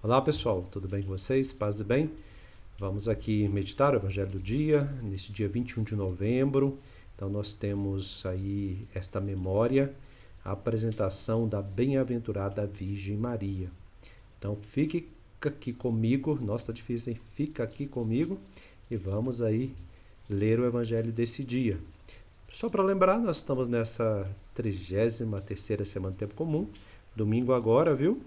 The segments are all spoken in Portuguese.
Olá pessoal, tudo bem com vocês? Paz e bem? Vamos aqui meditar o Evangelho do dia, neste dia 21 de novembro. Então nós temos aí esta memória, a apresentação da bem-aventurada Virgem Maria. Então fique aqui comigo, nossa, tá difícil, hein? Fica aqui comigo e vamos aí ler o Evangelho desse dia. Só para lembrar, nós estamos nessa 33ª semana do Tempo Comum, domingo agora, viu?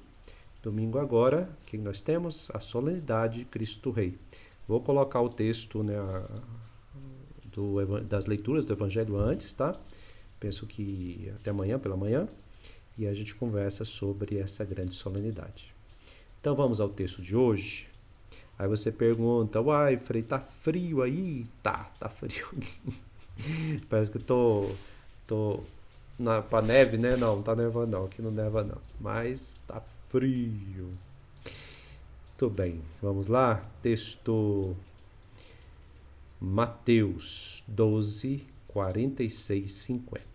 Domingo agora, o que nós temos? A solenidade de Cristo Rei. Vou colocar o texto, né, das leituras do Evangelho antes, tá? Penso que até amanhã, pela manhã, e a gente conversa sobre essa grande solenidade. Então vamos ao texto de hoje. Aí você pergunta, uai, Frei, tá frio aí? Tá frio. Parece que eu tô pra neve, né? Não tá nevando não, aqui não neva não. Mas tá frio. Muito bem, vamos lá. Texto Mateus 12, 46, 50.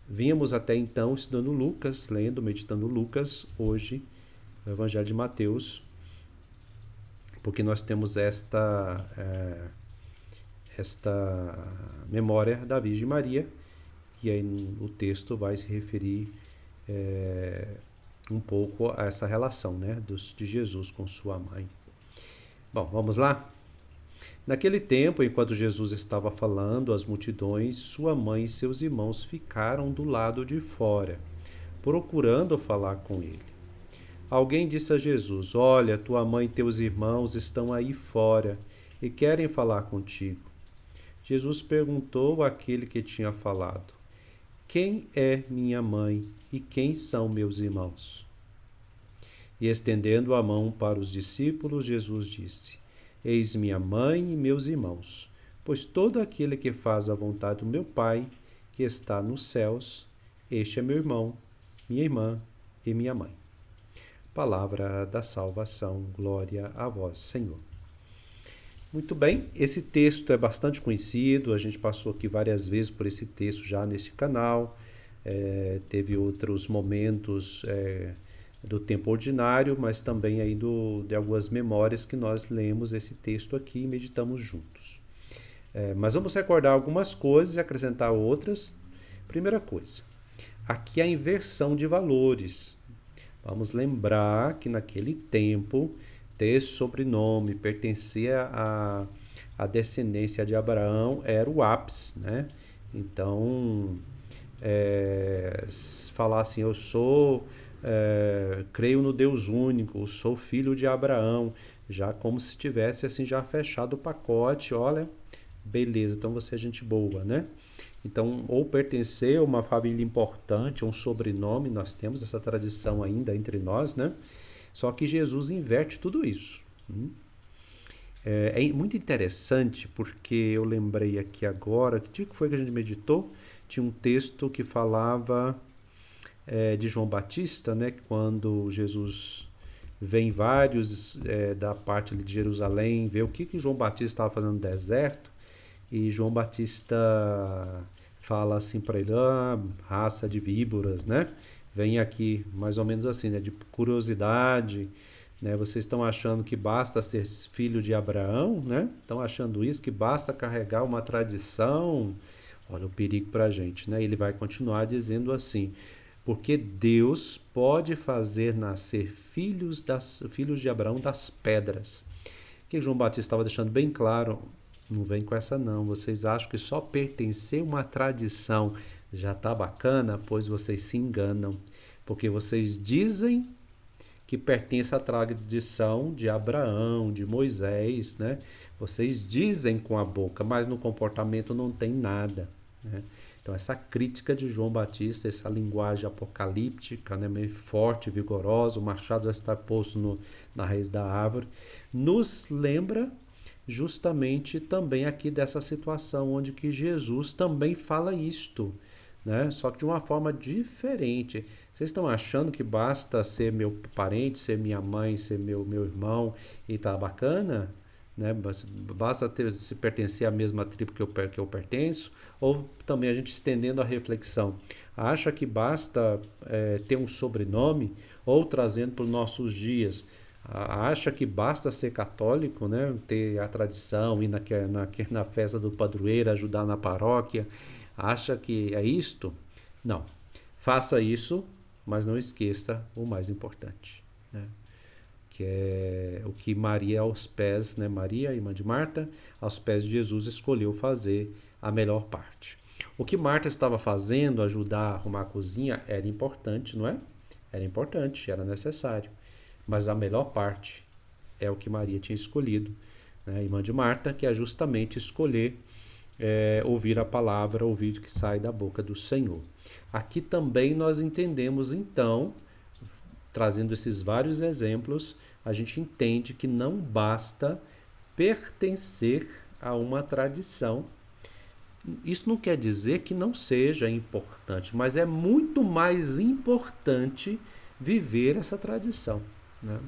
Vínhamos até então estudando Lucas, lendo, meditando Lucas, hoje o Evangelho de Mateus, porque nós temos esta memória da Virgem Maria, e aí o texto vai se referir um pouco a essa relação, né, de Jesus com sua mãe. Bom, vamos lá? Naquele tempo, enquanto Jesus estava falando às multidões, sua mãe e seus irmãos ficaram do lado de fora, procurando falar com ele. Alguém disse a Jesus: Olha, tua mãe e teus irmãos estão aí fora e querem falar contigo. Jesus perguntou àquele que tinha falado: Quem é minha mãe e quem são meus irmãos? E estendendo a mão para os discípulos, Jesus disse: Eis minha mãe e meus irmãos, pois todo aquele que faz a vontade do meu Pai, que está nos céus, este é meu irmão, minha irmã e minha mãe. Palavra da salvação, glória a vós, Senhor. Muito bem, esse texto é bastante conhecido, a gente passou aqui várias vezes por esse texto já nesse canal, teve outros momentos do tempo ordinário, mas também aí de algumas memórias que nós lemos esse texto aqui e meditamos juntos. Mas vamos recordar algumas coisas e acrescentar outras. Primeira coisa, aqui a inversão de valores. Vamos lembrar que naquele tempo, ter sobrenome, pertencer à descendência de Abraão era o ápice, né? Então, falar assim, eu sou, creio no Deus único, sou filho de Abraão, já como se tivesse assim já fechado o pacote, olha, beleza, então você é gente boa, né? Então, ou pertencer a uma família importante, um sobrenome, nós temos essa tradição ainda entre nós, né? Só que Jesus inverte tudo isso. É muito interessante porque eu lembrei aqui agora, que dia que foi que a gente meditou? Tinha um texto que falava de João Batista, né? Quando Jesus vem vários da parte de Jerusalém, vê o que João Batista estava fazendo no deserto, e João Batista fala assim para ele, raça de víboras, né? Vem aqui, mais ou menos assim, né? De curiosidade, né? Vocês estão achando que basta ser filho de Abraão, né? Estão achando isso, que basta carregar uma tradição. Olha o perigo para a gente, né? Ele vai continuar dizendo assim, porque Deus pode fazer nascer filhos de Abraão das pedras. O que João Batista estava deixando bem claro, não vem com essa não, vocês acham que só pertencer a uma tradição já está bacana? Pois vocês se enganam, porque vocês dizem que pertence à tradição de Abraão, de Moisés, né? Vocês dizem com a boca, mas no comportamento não tem nada, né? Então essa crítica de João Batista, essa linguagem apocalíptica, né, meio forte, vigorosa, o machado já está posto na raiz da árvore, nos lembra justamente também aqui dessa situação onde que Jesus também fala isto, né? Só que de uma forma diferente. Vocês estão achando que basta ser meu parente, ser minha mãe, ser meu irmão e tá bacana? Né? Basta se pertencer à mesma tribo que eu pertenço? Ou também a gente estendendo a reflexão, acha que basta ter um sobrenome? Ou trazendo para os nossos dias, Acha que basta ser católico, né? Ter a tradição, ir na festa do padroeiro, ajudar na paróquia. Acha que é isto? Não. Faça isso, mas não esqueça o mais importante, né? Que é o que Maria aos pés, né? Maria, irmã de Marta, aos pés de Jesus escolheu fazer a melhor parte. O que Marta estava fazendo, ajudar a arrumar a cozinha, era importante, não é? Era importante, era necessário. Mas a melhor parte é o que Maria tinha escolhido, né? A irmã de Marta, que é justamente escolher ouvir a palavra, ouvir o que sai da boca do Senhor. Aqui também nós entendemos, então, trazendo esses vários exemplos, a gente entende que não basta pertencer a uma tradição. Isso não quer dizer que não seja importante, mas é muito mais importante viver essa tradição, né?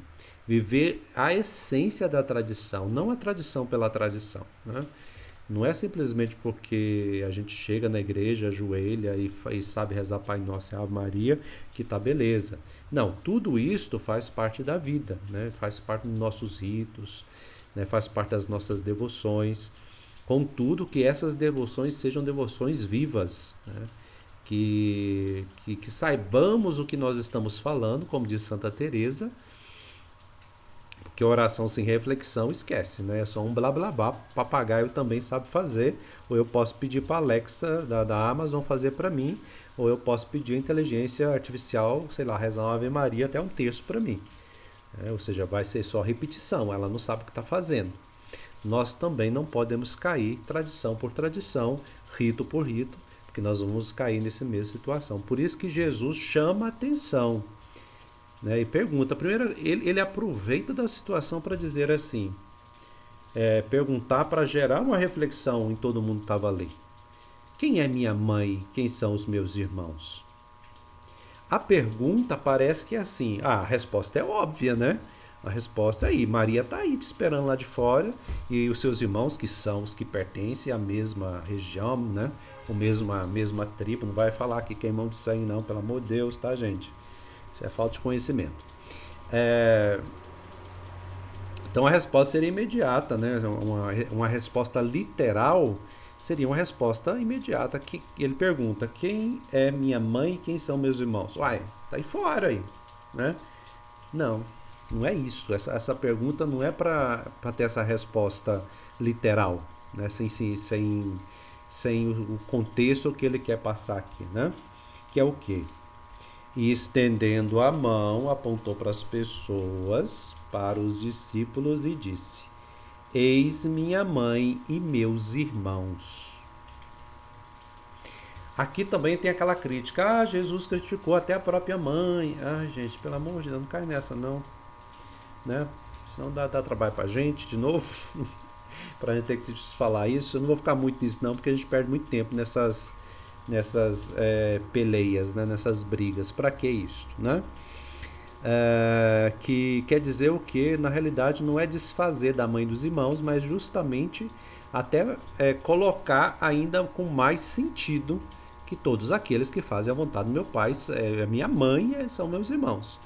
Viver a essência da tradição, não a tradição pela tradição, né? Não é simplesmente porque a gente chega na igreja, ajoelha e sabe rezar Pai Nosso e Ave Maria, que tá beleza. Não, tudo isto faz parte da vida, né? Faz parte dos nossos ritos, né? Faz parte das nossas devoções. Contudo, que essas devoções sejam devoções vivas, né? Que saibamos o que nós estamos falando, como diz Santa Teresa, porque oração sem reflexão esquece, né? É só um blá blá blá. Papagaio também sabe fazer. Ou eu posso pedir para a Alexa da Amazon fazer para mim, ou eu posso pedir a inteligência artificial, sei lá, rezar uma Ave Maria até um terço para mim. Ou seja, vai ser só repetição, ela não sabe o que está fazendo. Nós também não podemos cair tradição por tradição, rito por rito, porque nós vamos cair nessa mesma situação. Por isso que Jesus chama a atenção, né, e pergunta. Primeiro, ele aproveita da situação para dizer assim, perguntar para gerar uma reflexão em todo mundo que estava ali. Quem é minha mãe? Quem são os meus irmãos? A pergunta parece que é assim, a resposta é óbvia, né? A resposta é aí, Maria está aí te esperando lá de fora, e os seus irmãos, que são os que pertencem à mesma região, né? A mesma tribo, não vai falar aqui que é irmão de sangue não, pelo amor de Deus, tá, gente? Isso é falta de conhecimento. Então a resposta seria imediata, né? Uma resposta literal seria uma resposta imediata. Que ele pergunta, quem é minha mãe e quem são meus irmãos? Uai, tá aí fora aí, né? Não é isso. Essa pergunta não é para ter essa resposta literal, né? Sem o contexto que ele quer passar aqui, né? Que é o quê? E estendendo a mão, apontou para as pessoas, para os discípulos e disse: Eis minha mãe e meus irmãos. Aqui também tem aquela crítica. Jesus criticou até a própria mãe. Gente, pelo amor de Deus, não cai nessa não, né? Senão dá trabalho pra gente de novo. Pra gente ter que falar isso. Eu não vou ficar muito nisso não, porque a gente perde muito tempo nessas peleias, né? Nessas brigas. Para que isso, né? Que quer dizer o que? Na realidade não é desfazer da mãe dos irmãos, mas justamente até colocar ainda com mais sentido que todos aqueles que fazem a vontade do meu Pai, minha mãe, são meus irmãos.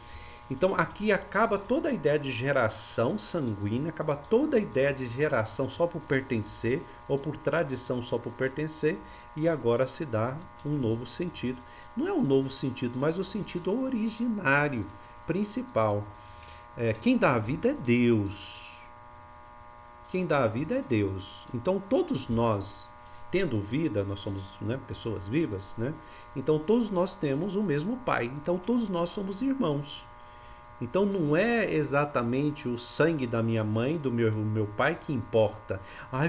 Então aqui acaba toda a ideia de geração sanguínea, acaba toda a ideia de geração só por pertencer, ou por tradição só por pertencer, e agora se dá um novo sentido. Não é um novo sentido, mas o sentido originário, principal. Quem dá a vida é Deus. Quem dá a vida é Deus. Então todos nós, tendo vida, nós somos, né, pessoas vivas, né? Então todos nós temos o mesmo Pai. Então todos nós somos irmãos. Então não é exatamente o sangue da minha mãe, do meu pai que importa.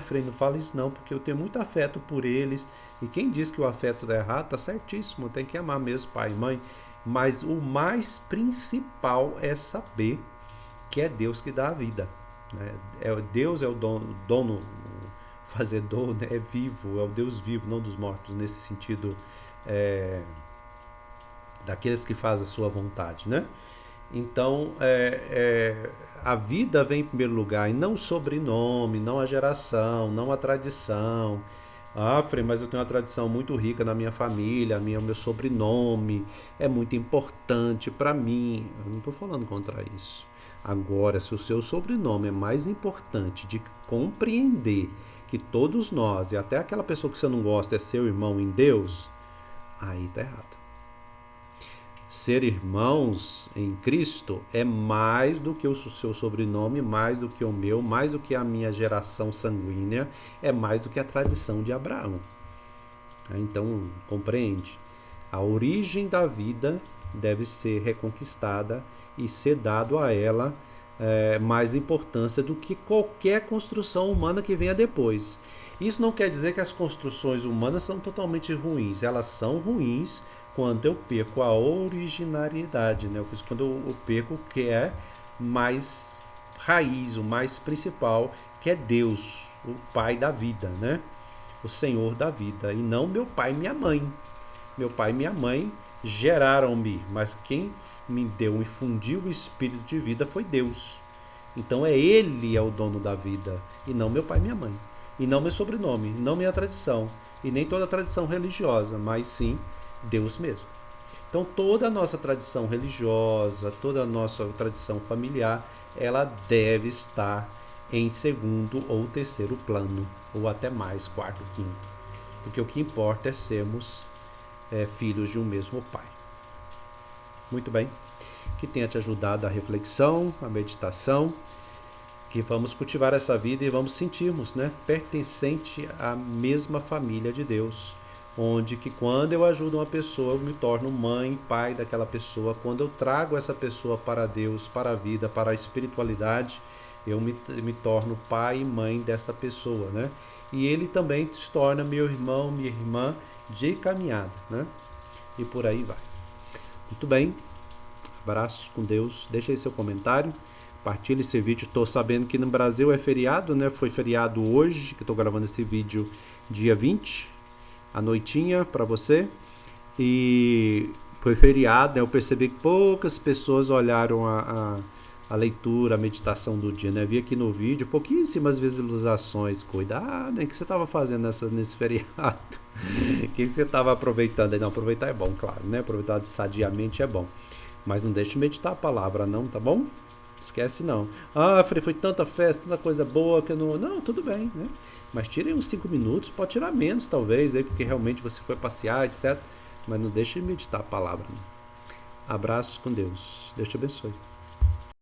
Frei, não fala isso não, porque eu tenho muito afeto por eles. E quem diz que o afeto é errado, tá certíssimo, tem que amar mesmo pai e mãe. Mas o mais principal é saber que é Deus que dá a vida, né? Deus é o dono, o fazedor, né? É vivo, é o Deus vivo, não dos mortos, nesse sentido, daqueles que fazem a sua vontade, né? Então, a vida vem em primeiro lugar, e não o sobrenome, não a geração, não a tradição. Ah, Frei, mas eu tenho uma tradição muito rica na minha família, o meu sobrenome é muito importante para mim. Eu não estou falando contra isso. Agora, se o seu sobrenome é mais importante de compreender que todos nós, e até aquela pessoa que você não gosta, é seu irmão em Deus, aí tá errado. Ser irmãos em Cristo é mais do que o seu sobrenome, mais do que o meu, mais do que a minha geração sanguínea, é mais do que a tradição de Abraão. Então, compreende? A origem da vida deve ser reconquistada e ser dado a ela mais importância do que qualquer construção humana que venha depois. Isso não quer dizer que as construções humanas são totalmente ruins. Elas são ruins quando eu perco a originalidade, né? Quando eu perco o que é mais raiz, o mais principal, que é Deus, o Pai da vida, né? O Senhor da vida, e não meu pai e minha mãe. Meu pai e minha mãe geraram-me, mas quem me deu e fundiu o espírito de vida foi Deus. Então Ele é o dono da vida, e não meu pai e minha mãe, e não meu sobrenome, e não minha tradição, e nem toda a tradição religiosa, mas sim Deus mesmo. Então toda a nossa tradição religiosa, toda a nossa tradição familiar, ela deve estar em segundo ou terceiro plano, ou até mais, quarto, quinto. Porque o que importa é sermos filhos de um mesmo Pai. Muito bem. Que tenha te ajudado a reflexão, a meditação, que vamos cultivar essa vida e vamos sentirmos, né, pertencente à mesma família de Deus, onde que quando eu ajudo uma pessoa, eu me torno mãe, pai daquela pessoa. Quando eu trago essa pessoa para Deus, para a vida, para a espiritualidade, eu me torno pai e mãe dessa pessoa, né? E ele também se torna meu irmão, minha irmã de caminhada, né? E por aí vai. Muito bem. Abraços com Deus. Deixa aí seu comentário. Partilhe esse vídeo. Estou sabendo que no Brasil é feriado, né? Foi feriado hoje, que estou gravando esse vídeo dia 20, à noitinha para você. E foi feriado, né? Eu percebi que poucas pessoas olharam a leitura, a meditação do dia, né? Vi aqui no vídeo pouquíssimas visualizações. Cuidado, hein? O que você estava fazendo nesse feriado? O que você estava aproveitando? Não, aproveitar é bom, claro, né? Aproveitar sadiamente é bom. Mas não deixe de meditar a palavra, não, tá bom? Esquece não. Ah, Frei, foi tanta festa, tanta coisa boa que eu não... Não, tudo bem, né? Mas tire uns 5 minutos, pode tirar menos talvez, aí, porque realmente você foi passear, etc. Mas não deixe de meditar a palavra. Não. Abraços com Deus. Deus te abençoe.